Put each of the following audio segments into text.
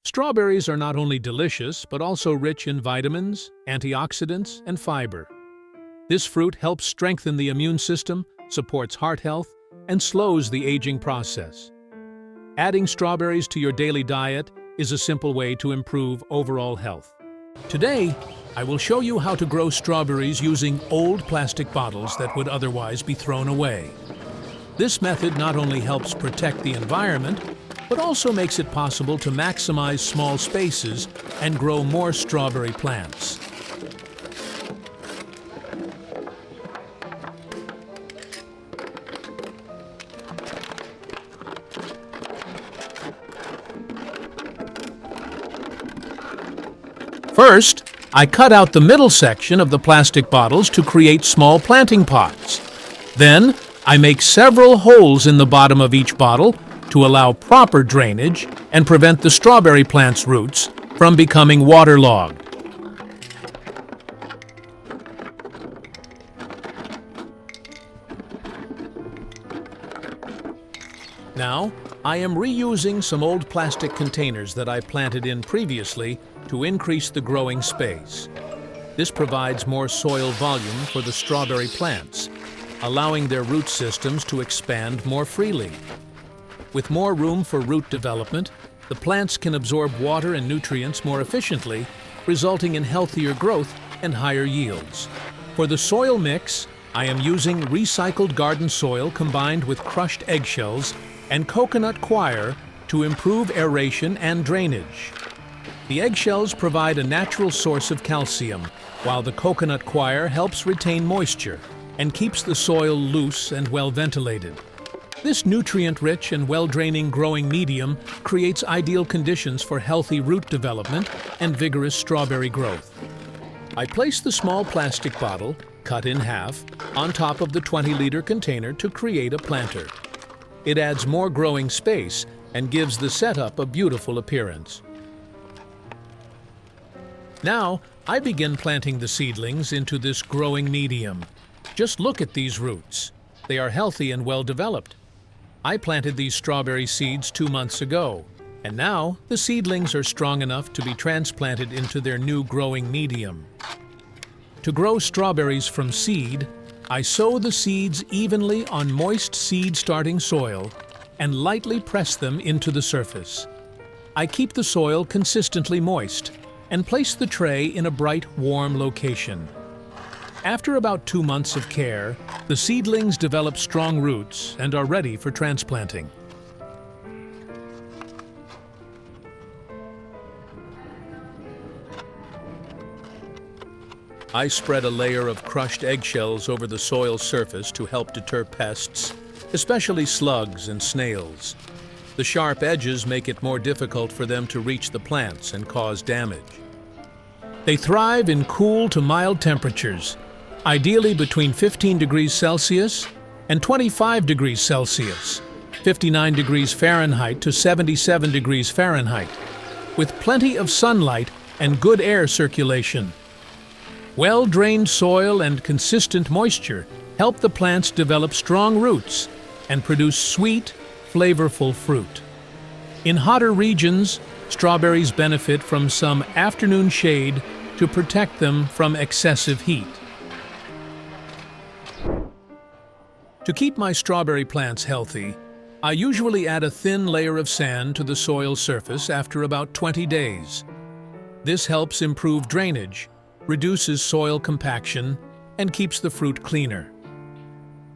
Strawberries are not only delicious, but also rich in vitamins, antioxidants, and fiber. This fruit helps strengthen the immune system, supports heart health, and slows the aging process. Adding strawberries to your daily diet is a simple way to improve overall health. Today, I will show you how to grow strawberries using old plastic bottles that would otherwise be thrown away. This method not only helps protect the environment, but also makes it possible to maximize small spaces and grow more strawberry plants. First, I cut out the middle section of the plastic bottles to create small planting pots. Then, I make several holes in the bottom of each bottle to allow proper drainage and prevent the strawberry plant's roots from becoming waterlogged. Now, I am reusing some old plastic containers that I planted in previously to increase the growing space. This provides more soil volume for the strawberry plants, allowing their root systems to expand more freely. With more room for root development, the plants can absorb water and nutrients more efficiently, resulting in healthier growth and higher yields. For the soil mix, I am using recycled garden soil combined with crushed eggshells and coconut coir to improve aeration and drainage. The eggshells provide a natural source of calcium, while the coconut coir helps retain moisture and keeps the soil loose and well ventilated. This nutrient-rich and well-draining growing medium creates ideal conditions for healthy root development and vigorous strawberry growth. I place the small plastic bottle, cut in half, on top of the 20-liter container to create a planter. It adds more growing space and gives the setup a beautiful appearance. Now, I begin planting the seedlings into this growing medium. Just look at these roots. They are healthy and well developed. I planted these strawberry seeds 2 months ago, and now the seedlings are strong enough to be transplanted into their new growing medium. To grow strawberries from seed, I sow the seeds evenly on moist seed-starting soil and lightly press them into the surface. I keep the soil consistently moist and place the tray in a bright, warm location. After about 2 months of care, the seedlings develop strong roots and are ready for transplanting. I spread a layer of crushed eggshells over the soil surface to help deter pests, especially slugs and snails. The sharp edges make it more difficult for them to reach the plants and cause damage. They thrive in cool to mild temperatures, ideally between 15 degrees Celsius and 25 degrees Celsius, 59 degrees Fahrenheit to 77 degrees Fahrenheit, with plenty of sunlight and good air circulation. Well-drained soil and consistent moisture help the plants develop strong roots and produce sweet, flavorful fruit. In hotter regions, strawberries benefit from some afternoon shade to protect them from excessive heat. To keep my strawberry plants healthy, I usually add a thin layer of sand to the soil surface after about 20 days. This helps improve drainage, reduces soil compaction, and keeps the fruit cleaner.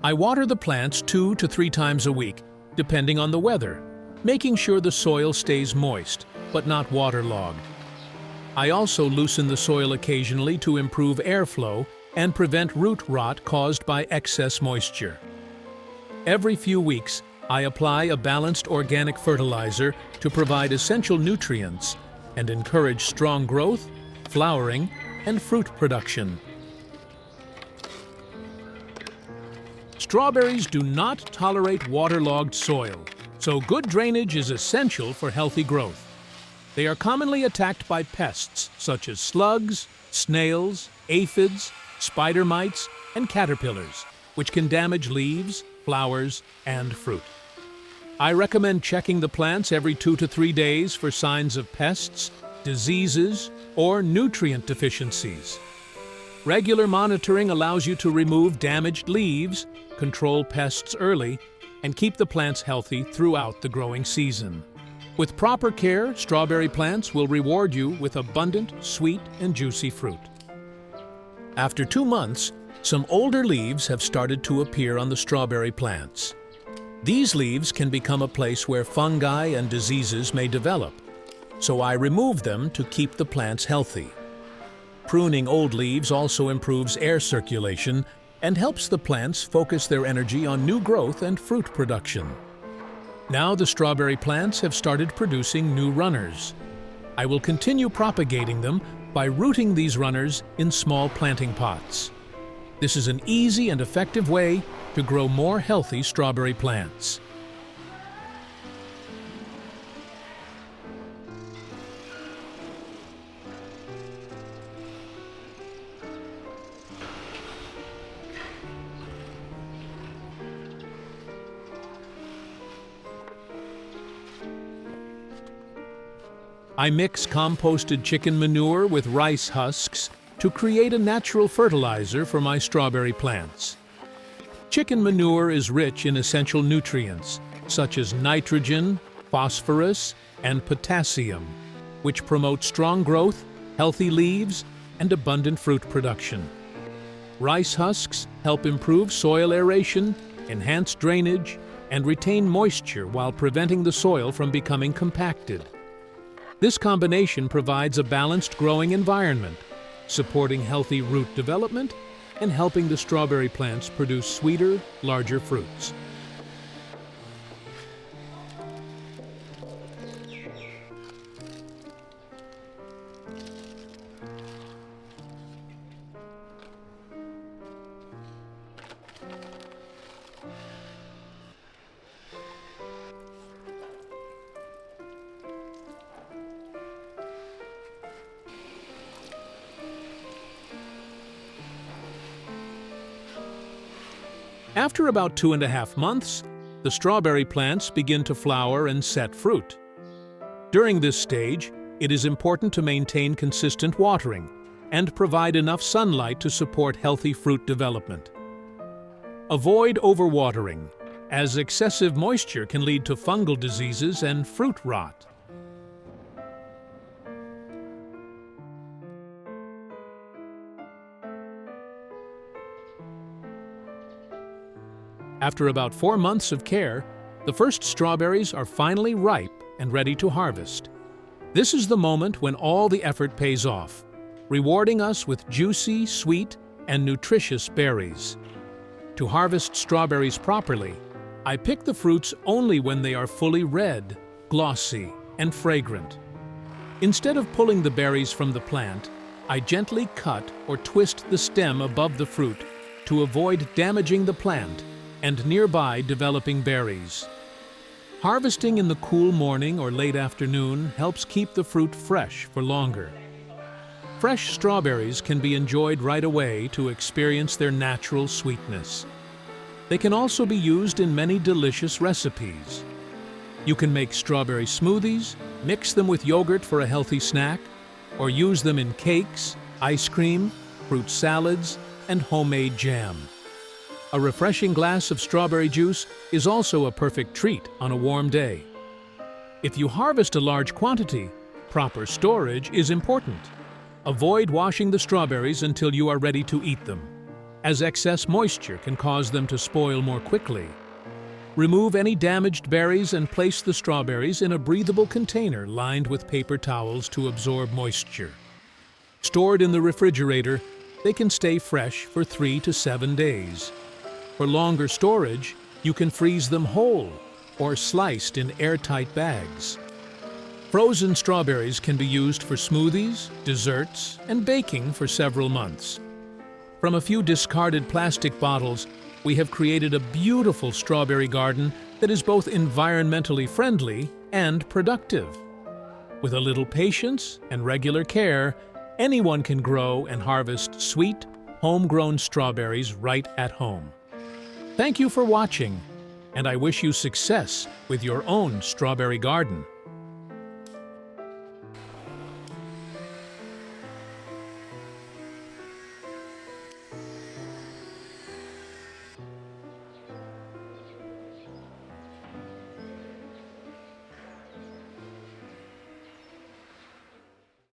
I water the plants 2 to 3 times a week, depending on the weather, making sure the soil stays moist, but not waterlogged. I also loosen the soil occasionally to improve airflow and prevent root rot caused by excess moisture. Every few weeks, I apply a balanced organic fertilizer to provide essential nutrients and encourage strong growth, flowering, and fruit production. Strawberries do not tolerate waterlogged soil, so good drainage is essential for healthy growth. They are commonly attacked by pests such as slugs, snails, aphids, spider mites, and caterpillars, which can damage leaves, flowers, and fruit. I recommend checking the plants every 2 to 3 days for signs of pests, diseases, or nutrient deficiencies. Regular monitoring allows you to remove damaged leaves, control pests early, and keep the plants healthy throughout the growing season. With proper care, strawberry plants will reward you with abundant, sweet, and juicy fruit. After 2 months, some older leaves have started to appear on the strawberry plants. These leaves can become a place where fungi and diseases may develop, so I remove them to keep the plants healthy. Pruning old leaves also improves air circulation and helps the plants focus their energy on new growth and fruit production. Now the strawberry plants have started producing new runners. I will continue propagating them by rooting these runners in small planting pots. This is an easy and effective way to grow more healthy strawberry plants. I mix composted chicken manure with rice husks to create a natural fertilizer for my strawberry plants. Chicken manure is rich in essential nutrients such as nitrogen, phosphorus, and potassium, which promote strong growth, healthy leaves, and abundant fruit production. Rice husks help improve soil aeration, enhance drainage, and retain moisture while preventing the soil from becoming compacted. This combination provides a balanced growing environment, supporting healthy root development and helping the strawberry plants produce sweeter, larger fruits. After about 2.5 months, the strawberry plants begin to flower and set fruit. During this stage, it is important to maintain consistent watering and provide enough sunlight to support healthy fruit development. Avoid overwatering, as excessive moisture can lead to fungal diseases and fruit rot. After about 4 months of care, the first strawberries are finally ripe and ready to harvest. This is the moment when all the effort pays off, rewarding us with juicy, sweet, and nutritious berries. To harvest strawberries properly, I pick the fruits only when they are fully red, glossy, and fragrant. Instead of pulling the berries from the plant, I gently cut or twist the stem above the fruit to avoid damaging the plant and nearby developing berries. Harvesting in the cool morning or late afternoon helps keep the fruit fresh for longer. Fresh strawberries can be enjoyed right away to experience their natural sweetness. They can also be used in many delicious recipes. You can make strawberry smoothies, mix them with yogurt for a healthy snack, or use them in cakes, ice cream, fruit salads, and homemade jam. A refreshing glass of strawberry juice is also a perfect treat on a warm day. If you harvest a large quantity, proper storage is important. Avoid washing the strawberries until you are ready to eat them, as excess moisture can cause them to spoil more quickly. Remove any damaged berries and place the strawberries in a breathable container lined with paper towels to absorb moisture. Stored in the refrigerator, they can stay fresh for 3 to 7 days. For longer storage, you can freeze them whole or sliced in airtight bags. Frozen strawberries can be used for smoothies, desserts, and baking for several months. From a few discarded plastic bottles, we have created a beautiful strawberry garden that is both environmentally friendly and productive. With a little patience and regular care, anyone can grow and harvest sweet, homegrown strawberries right at home. Thank you for watching. and I wish you success with your own strawberry garden.